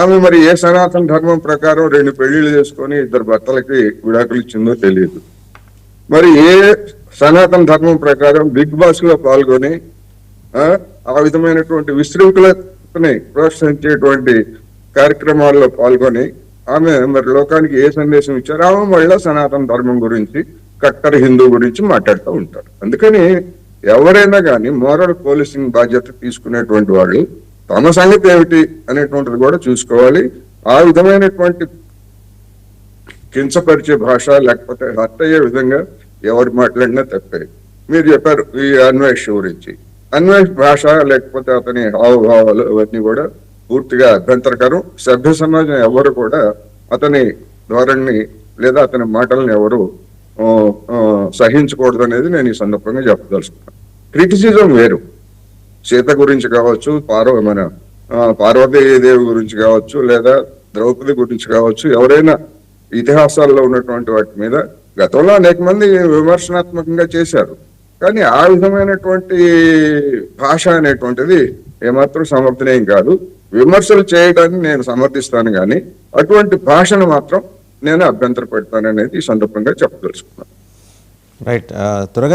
ఆమె మరి ఏ సనాతన ధర్మం ప్రకారం 2 పెళ్లిళ్ళు చేసుకొని 2 భర్తలకి విడాకులు ఇచ్చిందో తెలియదు. మరి ఏ సనాతన ధర్మం ప్రకారం బిగ్ బాస్ లో పాల్గొని ఆ విధమైనటువంటి విశృంఖలతని ప్రోత్సహించేటువంటి కార్యక్రమాల్లో పాల్గొని ఆమె మరి లోకానికి ఏ సందేశం ఇచ్చారు? ఆమె మళ్ళీ సనాతన ధర్మం గురించి, కట్టర్ హిందూ గురించి మాట్లాడుతూ ఉంటారు. అందుకని ఎవరైనా కానీ మోరల్ పోలీసింగ్ బాధ్యత తీసుకునేటువంటి వాళ్ళు తమ సంగతి ఏమిటి అనేటువంటిది కూడా చూసుకోవాలి. ఆ విధమైనటువంటి కించపరిచే భాష లేకపోతే హర్ట్ అయ్యే విధంగా ఎవరు మాట్లాడినా తప్పే. మీరు చెప్పారు ఈ అన్వేష్ గురించి. అన్వేష్ భాష లేకపోతే అతని హావభావాలు అవన్నీ కూడా పూర్తిగా అభ్యంతరకరం. సభ్య సమాజం ఎవరు కూడా అతని ధోరణిని లేదా అతని మాటలను ఎవరు సహించకూడదు అనేది నేను ఈ సందర్భంగా చెప్పదలుచుకున్నాను. క్రిటిసిజం వేరు. సీత గురించి కావచ్చు, పార్వతీదేవి గురించి కావచ్చు, లేదా ద్రౌపది గురించి కావచ్చు, ఎవరైనా ఇతిహాసాల్లో ఉన్నటువంటి వాటి మీద గతంలో అనేక మంది విమర్శనాత్మకంగా చేశారు. కానీ ఆ విధమైనటువంటి భాష అనేటువంటిది ఏమాత్రం సమర్థనీయం కాదు. విమర్శలు చేయడాన్ని నేను సమర్థిస్తాను, కానీ అటువంటి భాషను మాత్రం నేను అభ్యంతర పెడతాననేది ఈ సందర్భంగా చెప్పదలుచుకున్నాను. రైట్. త్వరగా